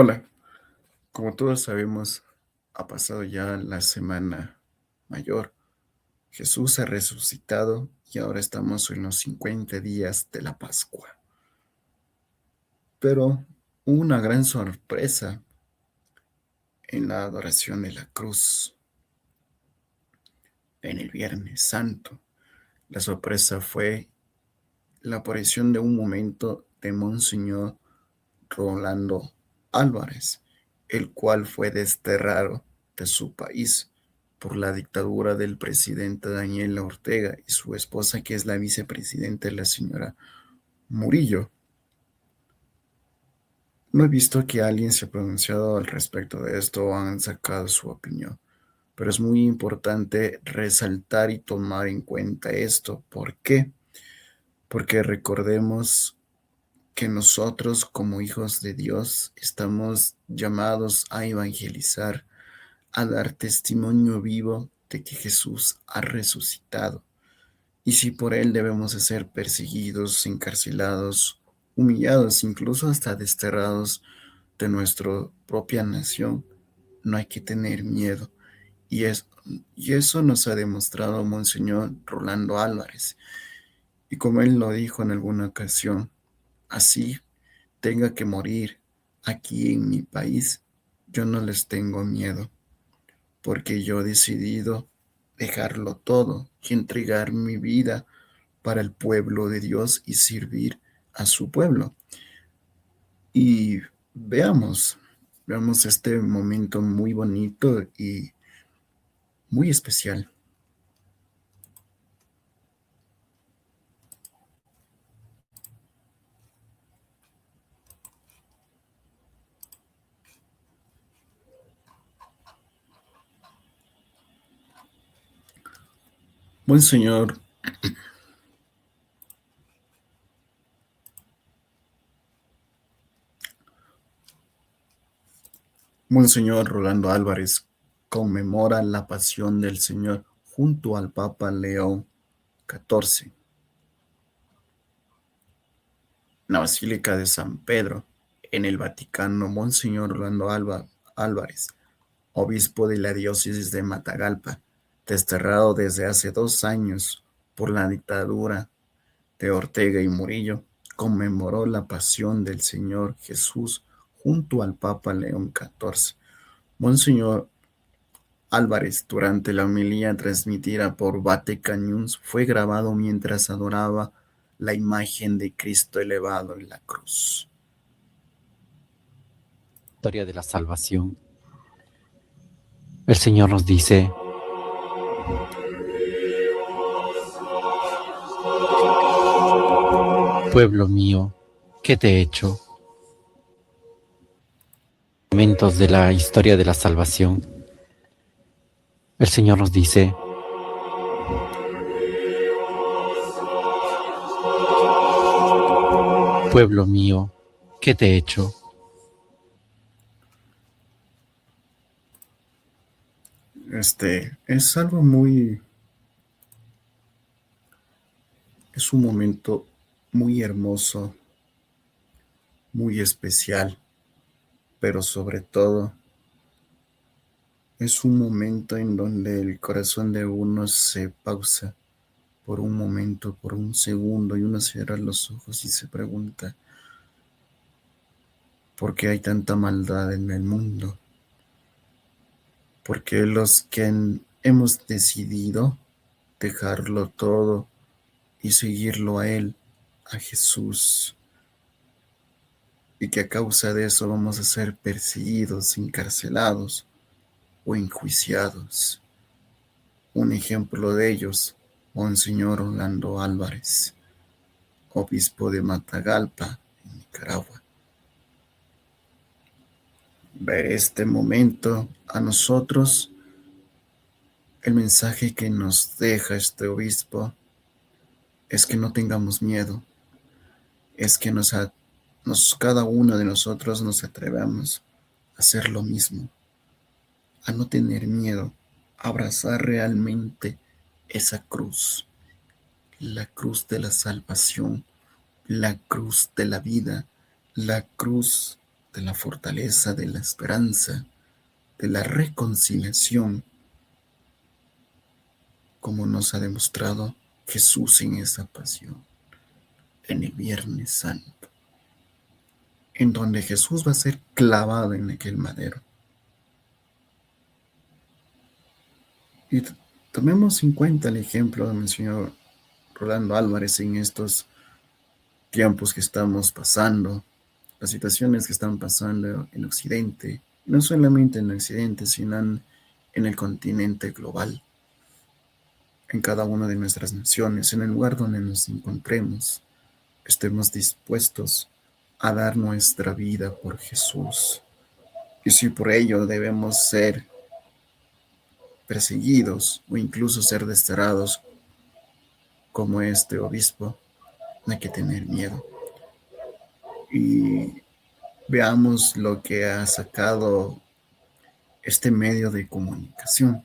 Hola, como todos sabemos, ha pasado ya la semana mayor. Jesús ha resucitado y ahora estamos en los 50 días de la Pascua. Pero hubo una gran sorpresa en la adoración de la cruz, en el Viernes Santo. La sorpresa fue la aparición de un momento de Monseñor Rolando Álvarez, el cual fue desterrado de su país por la dictadura del presidente Daniel Ortega y su esposa, que es la vicepresidenta, la señora Murillo. No he visto que alguien se ha pronunciado al respecto de esto o han sacado su opinión, pero es muy importante resaltar y tomar en cuenta esto. ¿Por qué? Porque recordemos que nosotros como hijos de Dios estamos llamados a evangelizar, a dar testimonio vivo de que Jesús ha resucitado. Y si por él debemos de ser perseguidos, encarcelados, humillados, incluso hasta desterrados de nuestra propia nación, no hay que tener miedo. Y, es, y eso nos ha demostrado Monseñor Rolando Álvarez. Y como él lo dijo en alguna ocasión, así tenga que morir aquí en mi país, yo no les tengo miedo, porque yo he decidido dejarlo todo y entregar mi vida para el pueblo de Dios y servir a su pueblo. Y veamos este momento muy bonito y muy especial. Monseñor, Monseñor Rolando Álvarez conmemora la pasión del Señor junto al Papa León XIV. En la Basílica de San Pedro, en el Vaticano, Monseñor Orlando Álvarez, obispo de la diócesis de Matagalpa, desterrado desde hace 2 años por la dictadura de Ortega y Murillo, conmemoró la pasión del Señor Jesús junto al Papa León XIV. Monseñor Álvarez, durante la homilía transmitida por Vatican News, fue grabado mientras adoraba la imagen de Cristo elevado en la cruz. Historia de la salvación. El Señor nos dice: pueblo mío, ¿qué te he hecho? Momentos de la historia de la salvación. El Señor nos dice: pueblo mío, ¿qué te he hecho? Es algo es un momento muy hermoso, muy especial, pero sobre todo es un momento en donde el corazón de uno se pausa por un momento, por un segundo, y uno cierra los ojos y se pregunta, ¿por qué hay tanta maldad en el mundo? ¿Por qué los que hemos decidido dejarlo todo y seguirlo a Él, a Jesús, y que a causa de eso vamos a ser perseguidos, encarcelados o enjuiciados? Un ejemplo de ellos, Monseñor Orlando Álvarez, obispo de Matagalpa, en Nicaragua. Ver este momento a nosotros, el mensaje que nos deja este obispo es que no tengamos miedo, es que cada uno de nosotros nos atrevamos a hacer lo mismo, a no tener miedo, a abrazar realmente esa cruz, la cruz de la salvación, la cruz de la vida, la cruz de la fortaleza, de la esperanza, de la reconciliación, como nos ha demostrado Jesús en esa pasión, en el Viernes Santo, en donde Jesús va a ser clavado en aquel madero. Y tomemos en cuenta el ejemplo de mi señor Rolando Álvarez en estos tiempos que estamos pasando, las situaciones que están pasando en Occidente, no solamente en Occidente, sino en el continente global, en cada una de nuestras naciones, en el lugar donde nos encontremos, estemos dispuestos a dar nuestra vida por Jesús. Y si por ello debemos ser perseguidos o incluso ser desterrados como este obispo, no hay que tener miedo. Y veamos lo que ha sacado este medio de comunicación.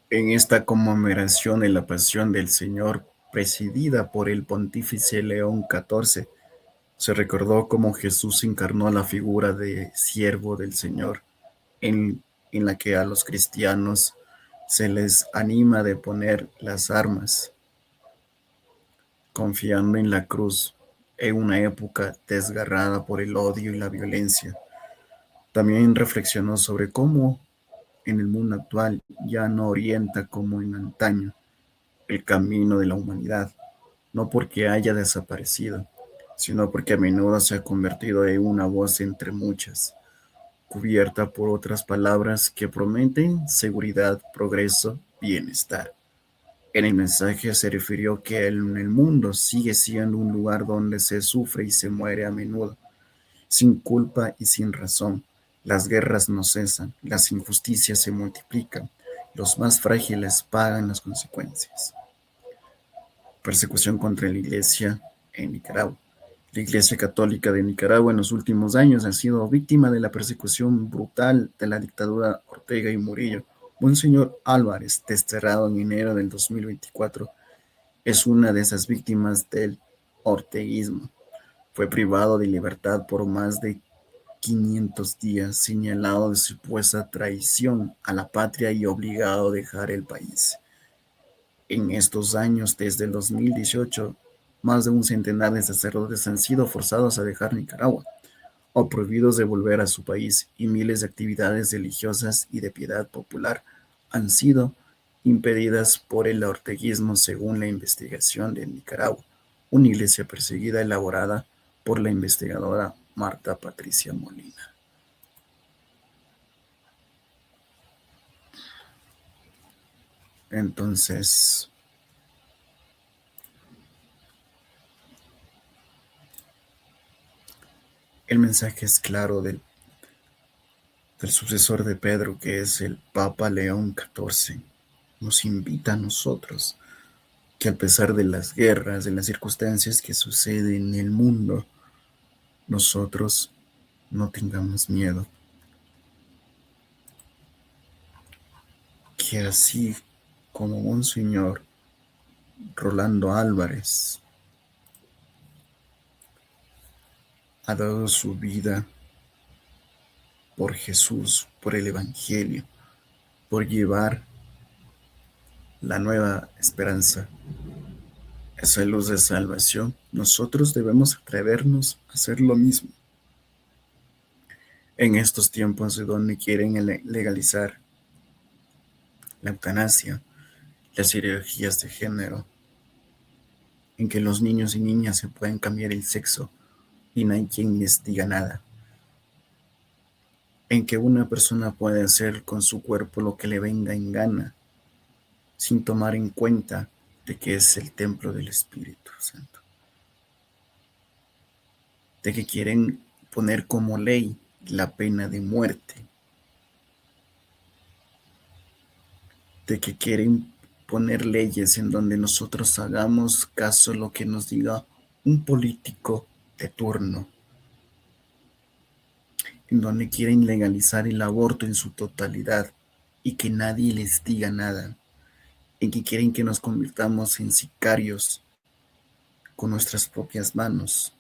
En esta conmemoración de la Pasión del Señor, presidida por el pontífice León XIV, se recordó cómo Jesús encarnó la figura de siervo del Señor, en la que a los cristianos se les anima de poner las armas, confiando en la cruz, en una época desgarrada por el odio y la violencia. También reflexionó sobre cómo en el mundo actual ya no orienta como en antaño el camino de la humanidad, no porque haya desaparecido, sino porque a menudo se ha convertido en una voz entre muchas, cubierta por otras palabras que prometen seguridad, progreso, bienestar. En el mensaje se refirió que el mundo sigue siendo un lugar donde se sufre y se muere a menudo, sin culpa y sin razón. Las guerras no cesan, las injusticias se multiplican, los más frágiles pagan las consecuencias. Persecución contra la Iglesia en Nicaragua. La Iglesia Católica de Nicaragua en los últimos años ha sido víctima de la persecución brutal de la dictadura Ortega y Murillo. Monseñor Álvarez, desterrado en enero del 2024, es una de esas víctimas del orteguismo. Fue privado de libertad por más de 500 días, señalado de supuesta traición a la patria y obligado a dejar el país. En estos años, desde el 2018, más de un centenar de sacerdotes han sido forzados a dejar Nicaragua o prohibidos de volver a su país, y miles de actividades religiosas y de piedad popular han sido impedidas por el orteguismo, según la investigación de Nicaragua, una iglesia perseguida elaborada por la investigadora Marta Patricia Molina. Entonces, el mensaje es claro del sucesor de Pedro, que es el Papa León XIV. Nos invita a nosotros que, a pesar de las guerras, de las circunstancias que suceden en el mundo, nosotros no tengamos miedo. Que así como Monseñor Rolando Álvarez ha dado su vida por Jesús, por el Evangelio, por llevar la nueva esperanza, esa luz de salvación, nosotros debemos atrevernos a hacer lo mismo. En estos tiempos de donde quieren legalizar la eutanasia, las cirugías de género, en que los niños y niñas se pueden cambiar el sexo y no hay quien les diga nada, en que una persona puede hacer con su cuerpo lo que le venga en gana, sin tomar en cuenta de que es el templo del Espíritu Santo, de que quieren poner como ley la pena de muerte, de que quieren poner leyes en donde nosotros hagamos caso a lo que nos diga un político de turno, en donde quieren legalizar el aborto en su totalidad y que nadie les diga nada, en que quieren que nos convirtamos en sicarios con nuestras propias manos,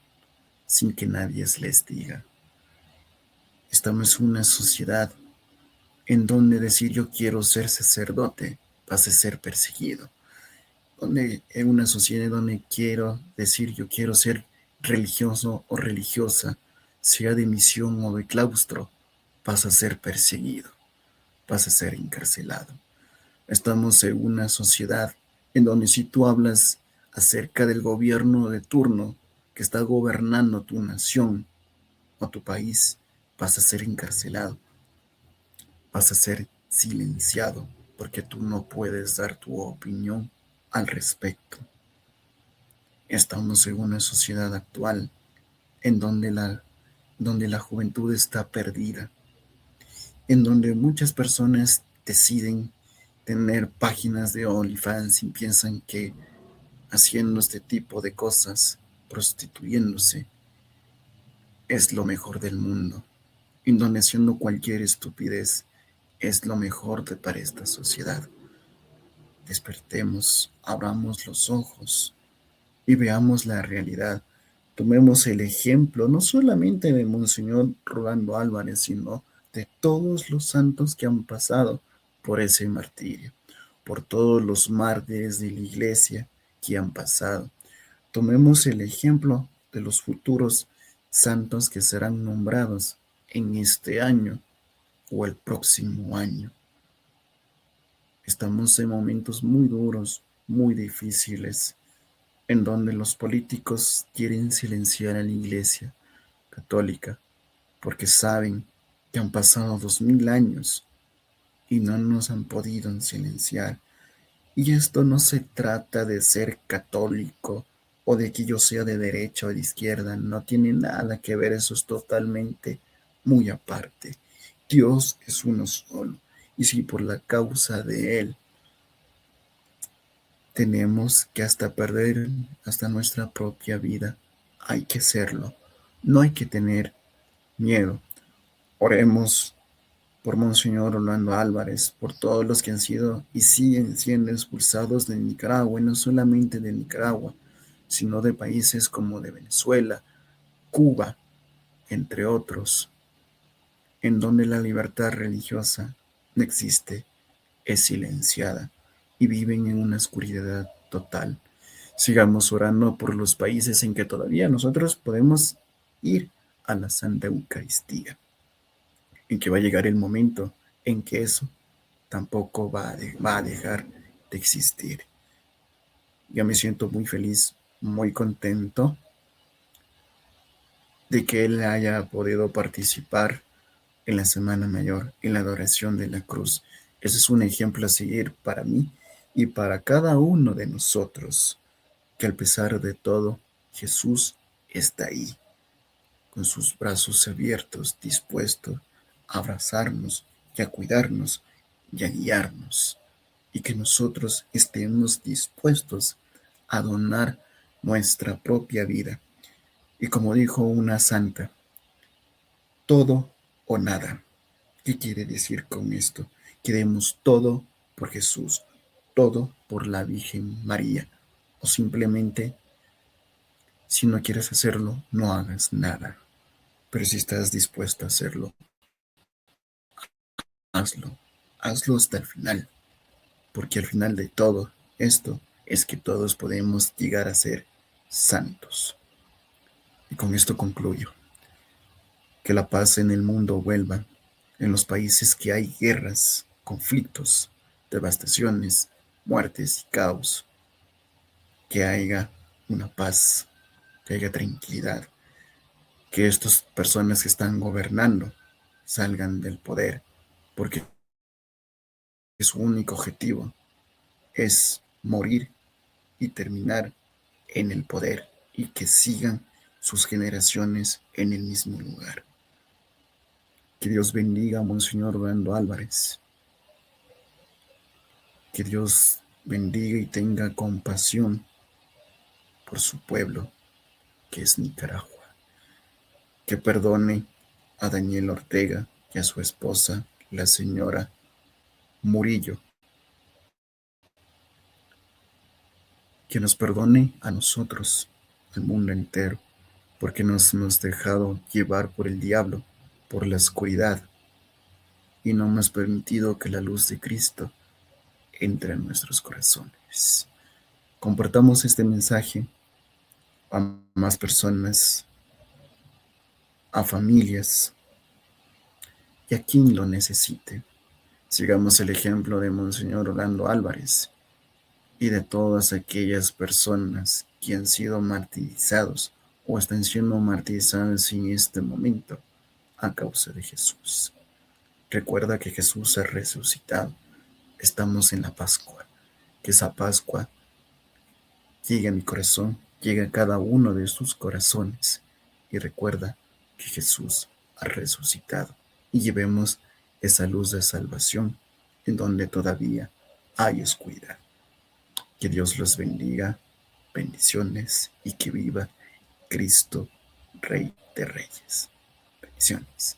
sin que nadie les diga. Estamos en una sociedad en donde decir yo quiero ser sacerdote vas a ser perseguido. Donde en una sociedad donde quiero decir yo quiero ser religioso o religiosa, sea de misión o de claustro, vas a ser perseguido, vas a ser encarcelado. Estamos en una sociedad en donde si tú hablas acerca del gobierno de turno que está gobernando tu nación o tu país, vas a ser encarcelado, vas a ser silenciado porque tú no puedes dar tu opinión al respecto. Estamos en una sociedad actual en donde la juventud está perdida, en donde muchas personas deciden tener páginas de OnlyFans y piensan que haciendo este tipo de cosas, prostituyéndose, es lo mejor del mundo, en donde haciendo cualquier estupidez es lo mejor para esta sociedad. Despertemos, abramos los ojos y veamos la realidad. Tomemos el ejemplo no solamente de Monseñor Rolando Álvarez, sino de todos los santos que han pasado por ese martirio, por todos los mártires de la iglesia que han pasado. Tomemos el ejemplo de los futuros santos que serán nombrados en este año o el próximo año. Estamos en momentos muy duros, muy difíciles, en donde los políticos quieren silenciar a la Iglesia católica porque saben que han pasado 2000 años y no nos han podido silenciar. Y esto no se trata de ser católico o de que yo sea de derecha o de izquierda, no tiene nada que ver, eso es totalmente muy aparte. Dios es uno solo, y si por la causa de Él tenemos que hasta perder hasta nuestra propia vida, hay que hacerlo, no hay que tener miedo. Oremos por Monseñor Orlando Álvarez, por todos los que han sido y siguen siendo expulsados de Nicaragua, y no solamente de Nicaragua, sino de países como de Venezuela, Cuba, entre otros, en donde la libertad religiosa no existe, es silenciada y viven en una oscuridad total. Sigamos orando por los países en que todavía nosotros podemos ir a la Santa Eucaristía, en que va a llegar el momento en que eso tampoco va a dejar de existir. Ya me siento muy feliz, muy contento de que él haya podido participar en la Semana Mayor, en la adoración de la cruz. Ese es un ejemplo a seguir para mí y para cada uno de nosotros, que al pesar de todo, Jesús está ahí, con sus brazos abiertos, dispuesto a abrazarnos y a cuidarnos y a guiarnos, y que nosotros estemos dispuestos a donar nuestra propia vida. Y como dijo una santa, todo o nada. ¿Qué quiere decir con esto? Queremos todo por Jesús, todo por la Virgen María, o simplemente, si no quieres hacerlo, no hagas nada. Pero si estás dispuesto a hacerlo, hazlo. Hazlo hasta el final, porque al final de todo esto es que todos podemos llegar a ser santos. Y con esto concluyo. Que la paz en el mundo vuelva, en los países que hay guerras, conflictos, devastaciones, muertes y caos. Que haya una paz, que haya tranquilidad, que estas personas que están gobernando salgan del poder, porque su único objetivo es morir y terminar en el poder y que sigan sus generaciones en el mismo lugar. Que Dios bendiga a Monseñor Orlando Álvarez. Que Dios bendiga y tenga compasión por su pueblo, que es Nicaragua, que perdone a Daniel Ortega y a su esposa, la señora Murillo, que nos perdone a nosotros, al mundo entero, porque nos hemos dejado llevar por el diablo, por la oscuridad, y no hemos permitido que la luz de Cristo entre en nuestros corazones. Compartamos este mensaje a más personas, a familias y a quien lo necesite. Sigamos el ejemplo de Monseñor Orlando Álvarez y de todas aquellas personas que han sido martirizados o están siendo martirizadas en este momento a causa de Jesús. Recuerda que Jesús ha resucitado. Estamos en la Pascua. Que esa Pascua llegue a mi corazón, llegue a cada uno de sus corazones. Y recuerda que Jesús ha resucitado. Y llevemos esa luz de salvación en donde todavía hay oscuridad. Que Dios los bendiga, bendiciones y que viva Cristo, Rey de Reyes. Bendiciones.